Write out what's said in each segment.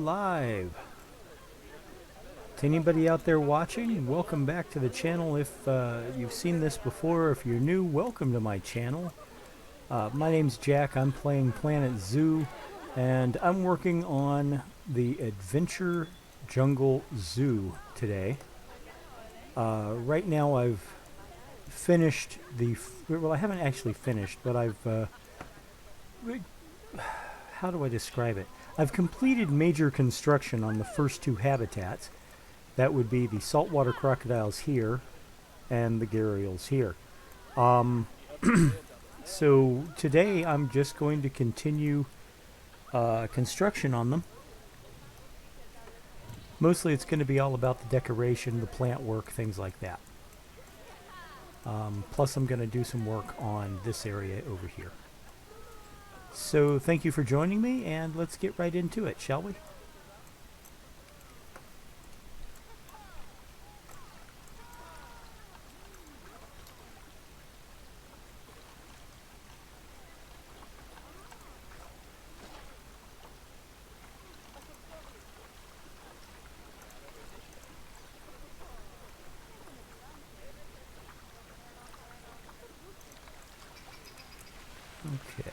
live. To anybody out there watching, welcome back to the channel. If you've seen this before, if you're new, welcome to my channel. My name's Jack. I'm playing Planet Zoo, and I'm working on the Adventure Jungle Zoo today. Right now I've finished the... well, I haven't actually finished, but I've... how do I describe it? I've completed major construction on the first two habitats. That would be the saltwater crocodiles here and the Gharials here. So today I'm just going to continue construction on them. Mostly it's going to be all about the decoration, the plant work, things like that. Plus I'm going to do some work on this area over here. So thank you for joining me, and let's get right into it, shall we? Okay.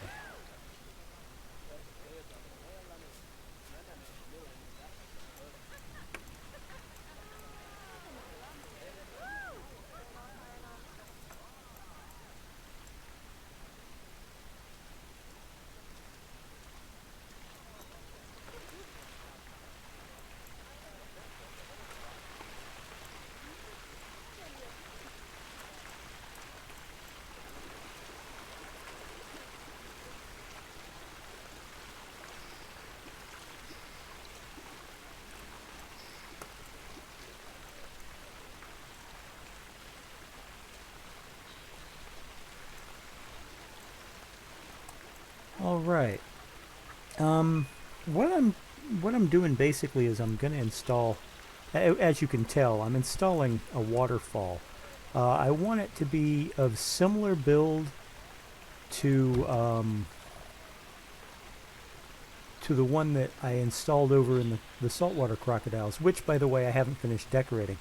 All right. What I'm doing basically is I'm going to install, as you can tell, I'm installing a waterfall. I want it to be of similar build to the one that I installed over in the saltwater crocodiles, which, by the way, I haven't finished decorating.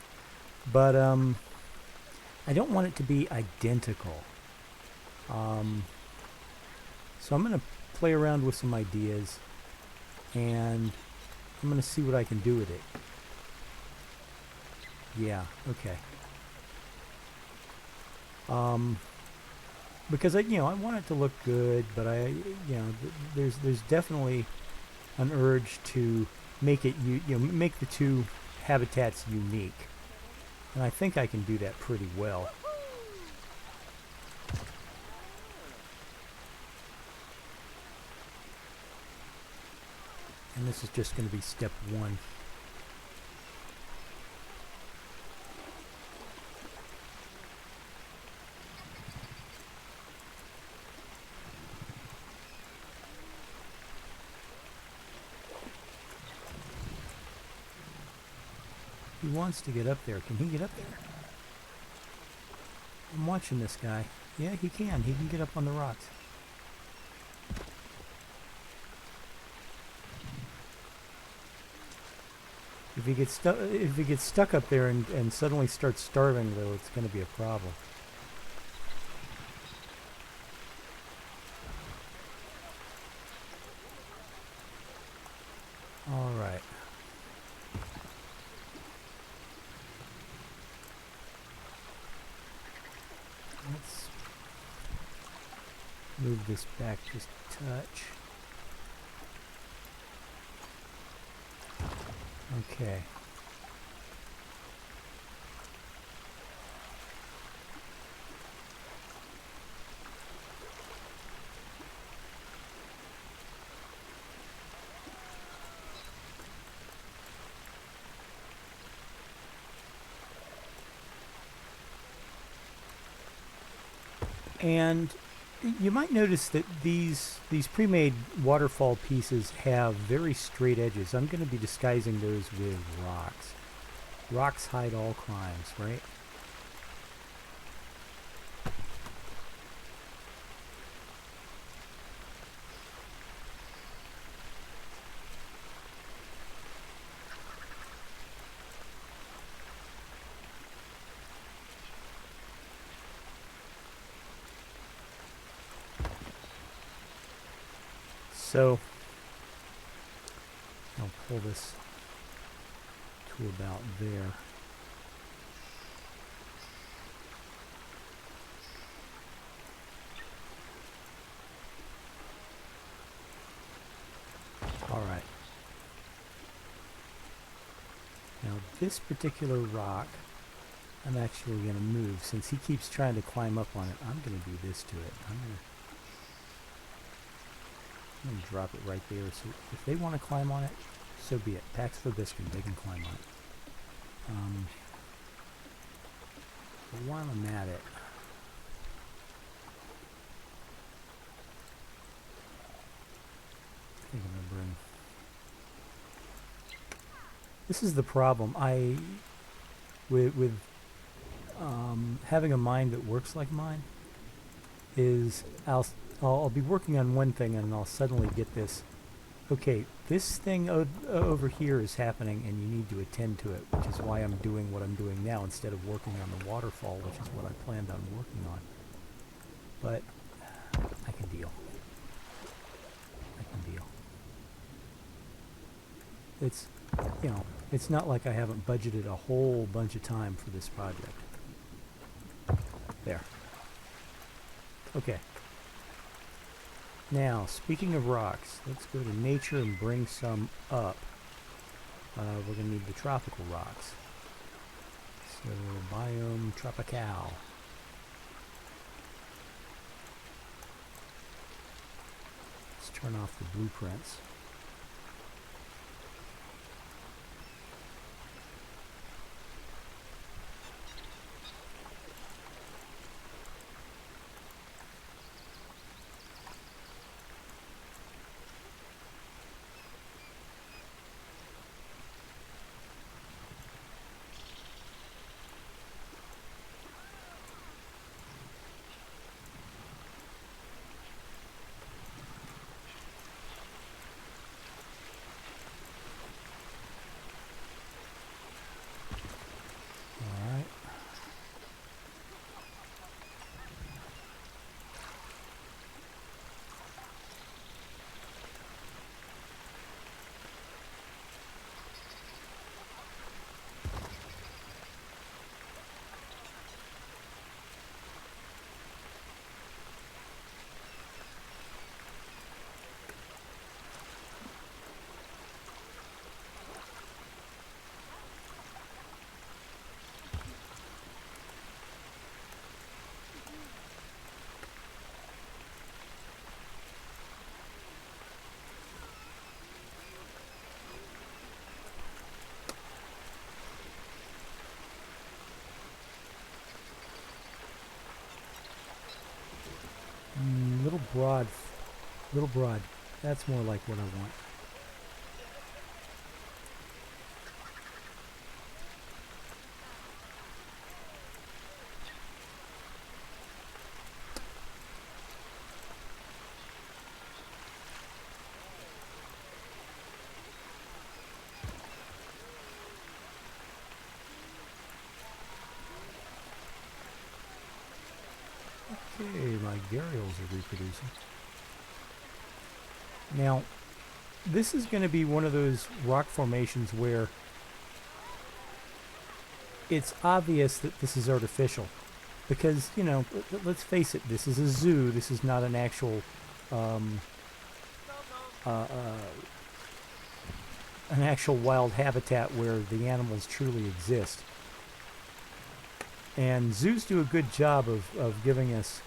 But I don't want it to be identical. So I'm going to play around with some ideas, and I'm going to see what I can do with it. Yeah, okay. Because I want it to look good, but there's definitely an urge to make it make the two habitats unique, and I think I can do that pretty well. And this is just going to be step one. He wants to get up there. Can he get up there? I'm watching this guy. Yeah, he can. He can get up on the rocks. If he gets stuck up there and suddenly starts starving, though, it's going to be a problem. All right. Let's move this back just a touch. Okay. And you might notice that these pre-made waterfall pieces have very straight edges. I'm going to be disguising those with rocks. Rocks hide all crimes, right? So I'll pull this to about there. All right. Now this particular rock, I'm actually going to move. Since he keeps trying to climb up on it, I'm going to do this to it. I'm going to drop it right there. So if they want to climb on it, so be it. Pax for Biscuit, they can climb on it. But while I'm at it, I think I'm going to bring... This is the problem. With having a mind that works like mine, is I'll be working on one thing and I'll suddenly get this, okay, this thing over here is happening and you need to attend to it, which is why I'm doing what I'm doing now instead of working on the waterfall, which is what I planned on working on. But I can deal. It's, you know, it's not like I haven't budgeted a whole bunch of time for this project. There. Okay. Now, speaking of rocks, let's go to nature and bring some up. We're going to need the tropical rocks. So, biome tropical. Let's turn off the blueprints. Little broad. That's more like what I want. Okay, my Gharials are reproducing. Now, this is going to be one of those rock formations where it's obvious that this is artificial. Because, you know, let's face it, this is a zoo. This is not an actual, an actual wild habitat where the animals truly exist. And zoos do a good job of giving us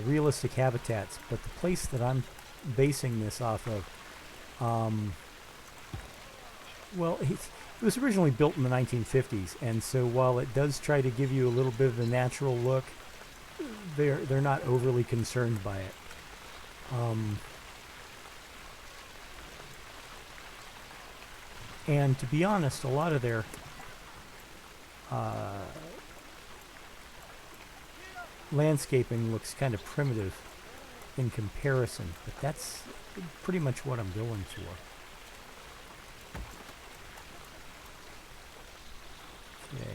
realistic habitats, but the place that I'm basing this off of, well, it was originally built in the 1950s, and so while it does try to give you a little bit of the natural look, they're not overly concerned by it. And to be honest, a lot of their landscaping looks kind of primitive in comparison, but that's pretty much what I'm going for. Okay.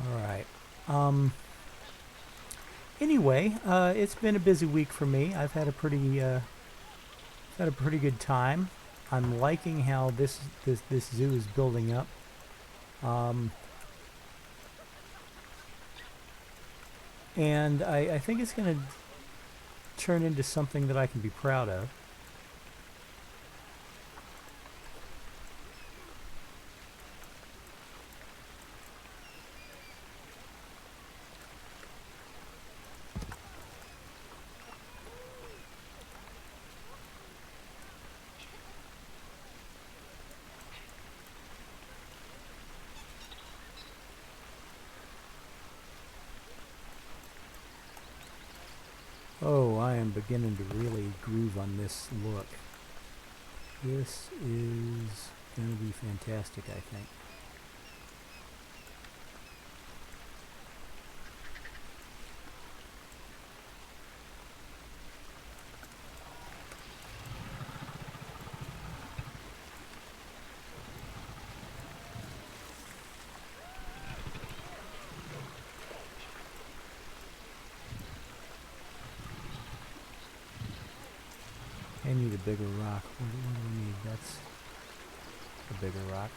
All right. Anyway, it's been a busy week for me. I've had a pretty good time. I'm liking how this zoo is building up. And I think it's going to turn into something that I can be proud of. Oh, I am beginning to really groove on this look. This is going to be fantastic, I think. I need a bigger rock. What do we need? That's a bigger rock.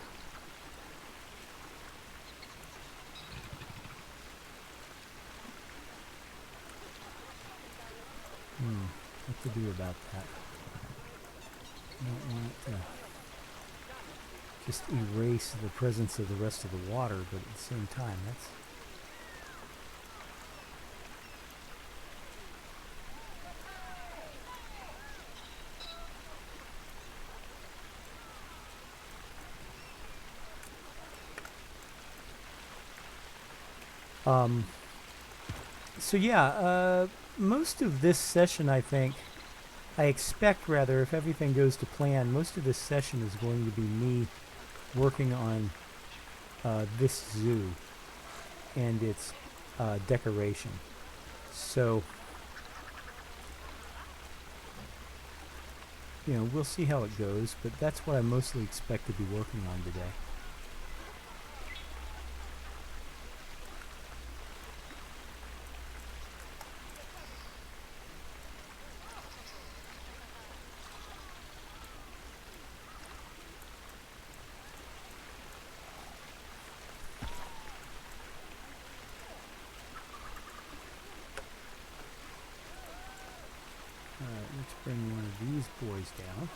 What to do about that? I don't want to just erase the presence of the rest of the water, but at the same time, that's... So yeah, most of this session, I expect rather, if everything goes to plan, most of this session is going to be me working on this zoo and its decoration. So, you know, we'll see how it goes, but that's what I mostly expect to be working on today. Alright, let's bring one of these boys down.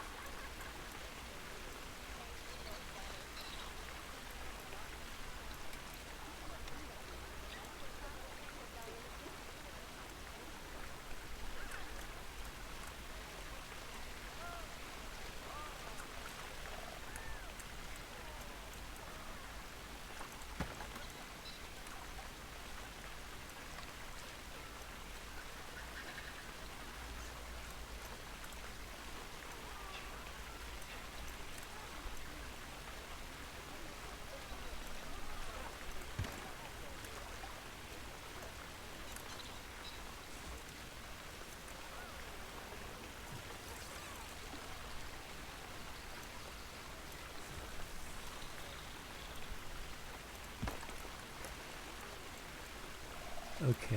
Okay.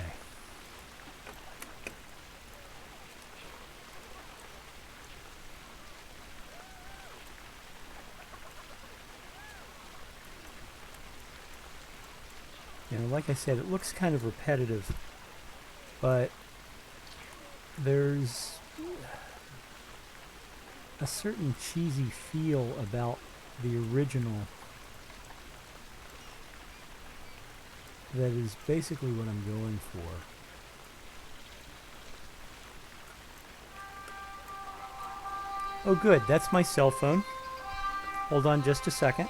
You know, like I said, it looks kind of repetitive, but there's a certain cheesy feel about the original that is basically what I'm going for. Oh good, that's my cell phone. Hold on just a second.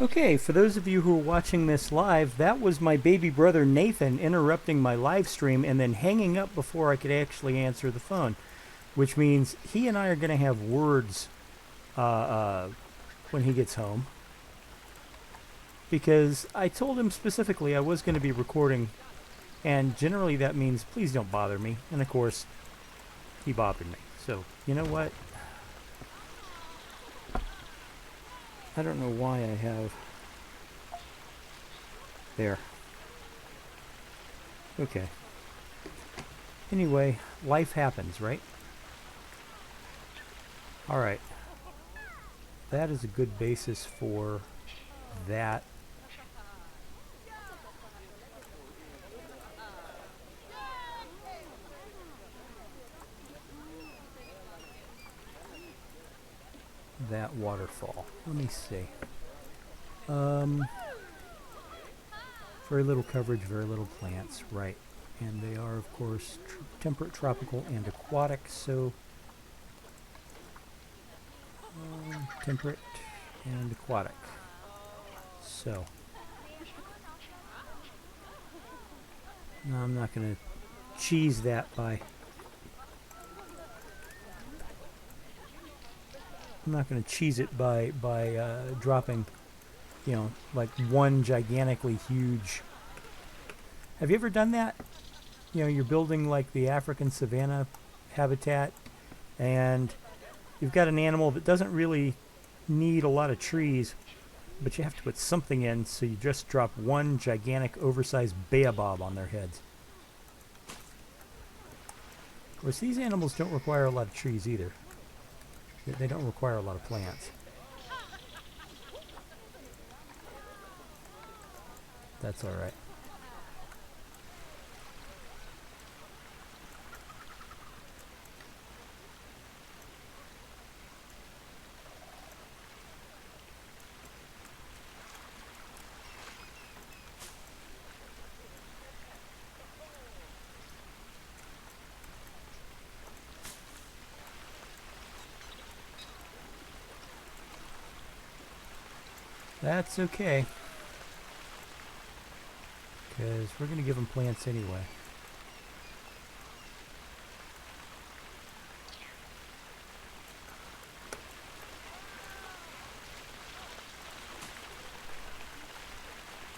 Okay, for those of you who are watching this live, that was my baby brother Nathan interrupting my live stream and then hanging up before I could actually answer the phone, which means he and I are going to have words when he gets home. Because I told him specifically I was going to be recording, and generally that means please don't bother me. And of course, he bothered me. So, you know what? I don't know why I have... There. Okay. Anyway, life happens, right? Alright. That is a good basis for that. That waterfall. Let me see. Very little coverage, very little plants, right. And they are, of course, temperate, tropical, and aquatic, so... temperate and aquatic. So... no, I'm not going to cheese that by... I'm not going to cheese it by dropping, you know, like one gigantically huge... Have you ever done that? You know, you're building like the African savanna habitat, and you've got an animal that doesn't really need a lot of trees, but you have to put something in, so you just drop one gigantic oversized baobab on their heads. Of course, these animals don't require a lot of trees either. They don't require a lot of plants. That's all right. That's okay, because we're going to give them plants anyway.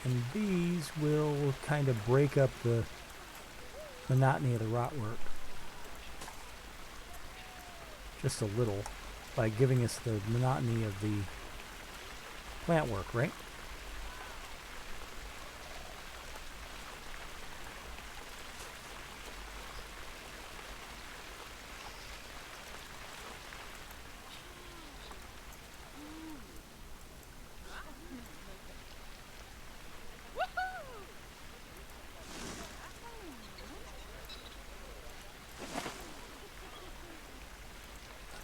And these will kind of break up the monotony of the rot work. Just a little, by giving us the monotony of the plant work, right?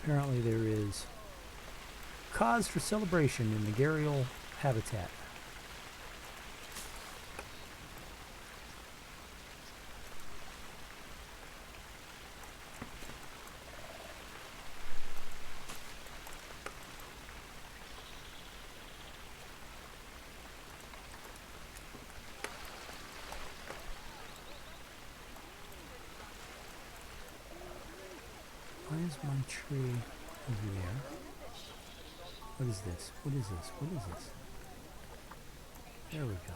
Apparently there is cause for celebration in the Gharial habitat. Why is my tree over there? What is this? What is this? What is this? There we go.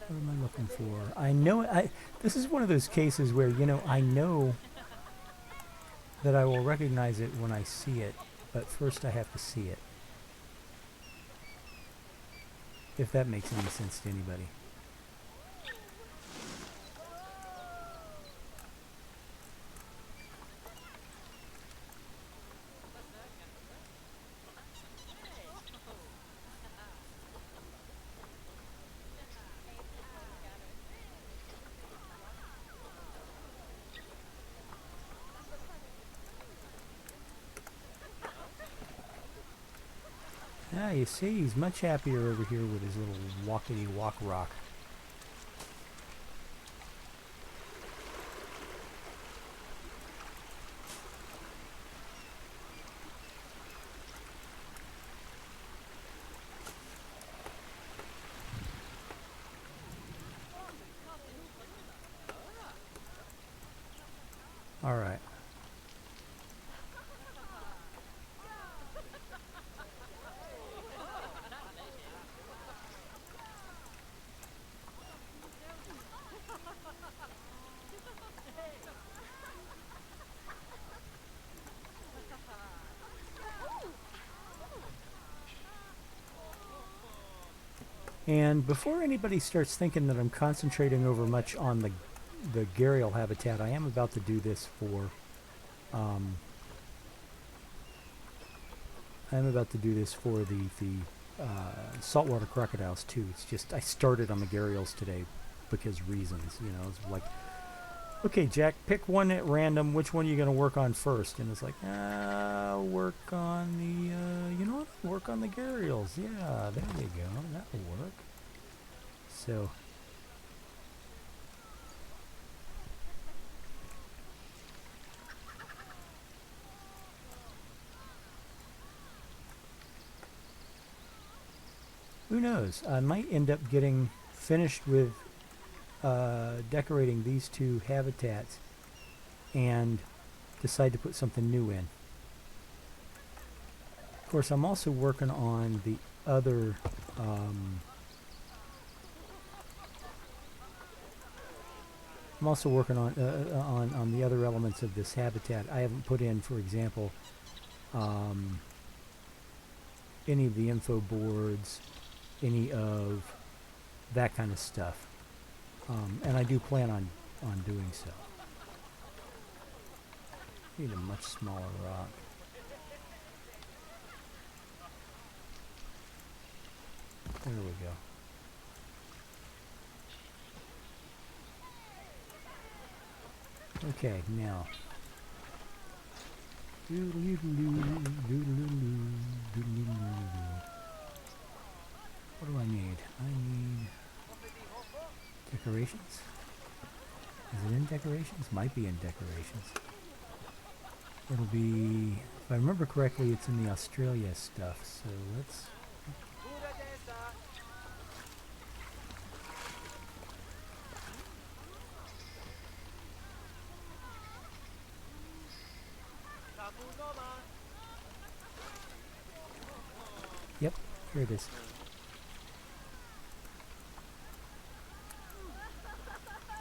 What am I looking for? I know this is one of those cases where, you know, I know that I will recognize it when I see it, but first I have to see it. If that makes any sense to anybody. Ah, you see, he's much happier over here with his little walkity walk rock. All right. And before anybody starts thinking that I'm concentrating over much on the Gharial habitat, I am about to do this for saltwater crocodiles too. It's just I started on the Gharials today because reasons, you know. It's like, okay, Jack, pick one at random. Which one are you going to work on first? And it's like, work on the, you know what? Work on the Gharials. Yeah, there you go. That'll work. So. Who knows? I might end up getting finished with decorating these two habitats and decide to put something new in. Of course, I'm also working on the other I'm also working on the other elements of this habitat. I haven't put in, for example, any of the info boards, any of that kind of stuff, and I do plan on doing so. Need a much smaller rock. There we go. Okay, now. What do I need? I need decorations. Is it in decorations? Might be in decorations. It'll be, if I remember correctly, it's in the Australia stuff. So let's. Yep, here it is.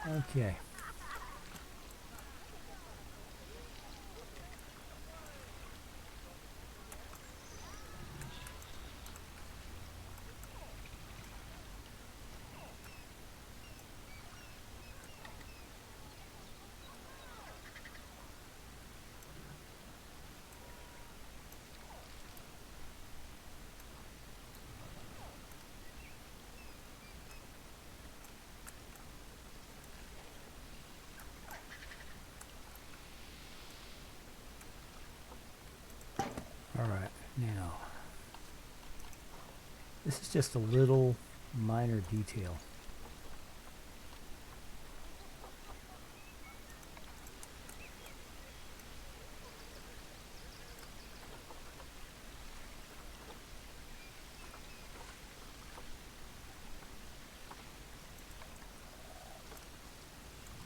Okay. Alright, now, this is just a little minor detail.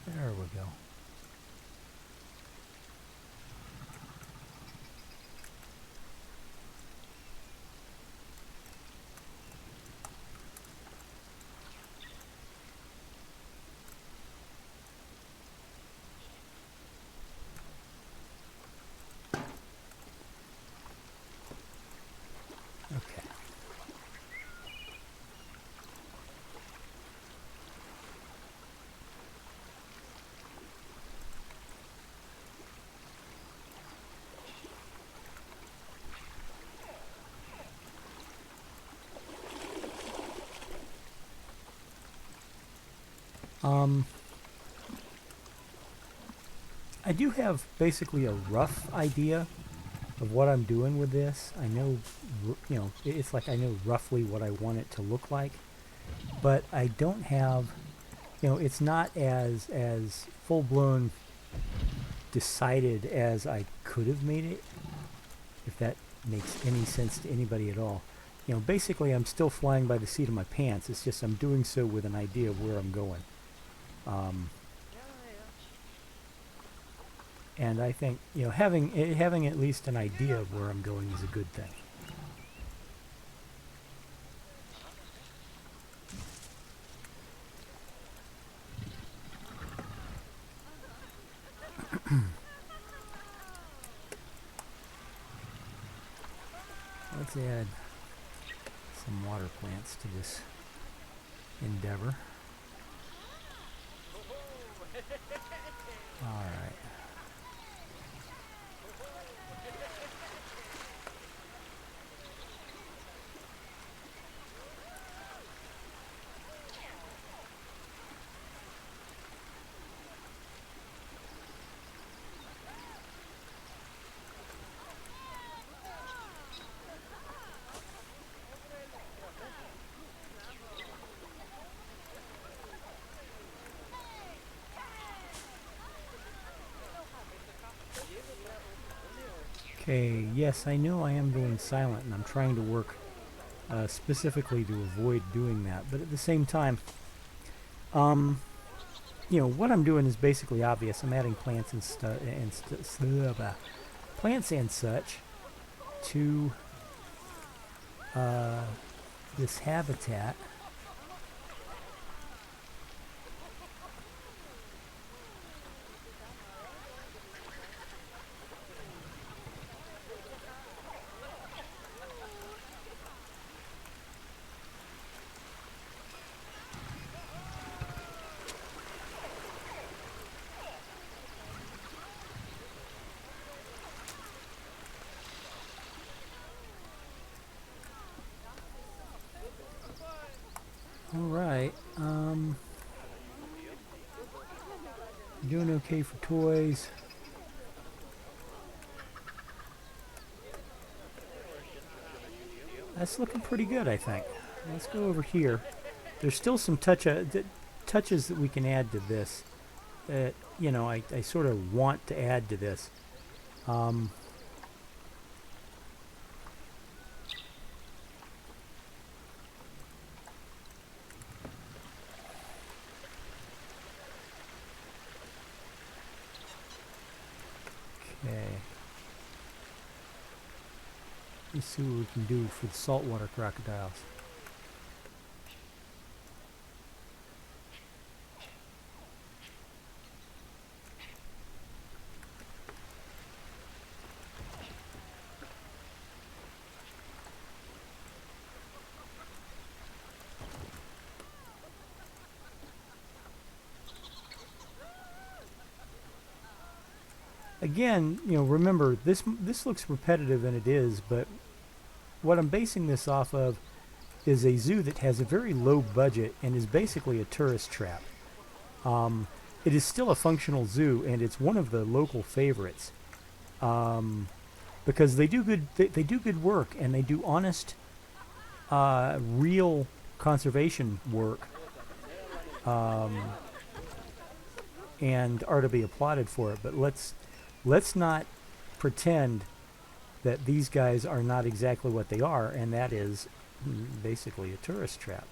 There we go. Okay. I do have basically a rough idea of what I'm doing with this. I know, you know, it's like I know roughly what I want it to look like, but I don't have, you know, it's not as full-blown decided as I could have made it, if that makes any sense to anybody at all. You know, basically I'm still flying by the seat of my pants. It's just I'm doing so with an idea of where I'm going. And I think, you know, having at least an idea of where I'm going is a good thing. Let's add some water plants to this endeavor. All right. Okay, yes, I know I am going silent, and I'm trying to work specifically to avoid doing that. But at the same time, you know, what I'm doing is basically obvious. I'm adding plants and plants and such to this habitat. Alright, doing okay for toys. That's looking pretty good, I think. Let's go over here. There's still some touches that we can add to this that, you know, I sort of want to add to this. Okay. Let's see what we can do for the saltwater crocodiles. Again, you know, remember, this looks repetitive, and it is, but what I'm basing this off of is a zoo that has a very low budget and is basically a tourist trap. It is still a functional zoo, and it's one of the local favorites because they do good. They do good work, and they do honest, real conservation work, and are to be applauded for it. But let's not pretend that these guys are not exactly what they are, and that is basically a tourist trap.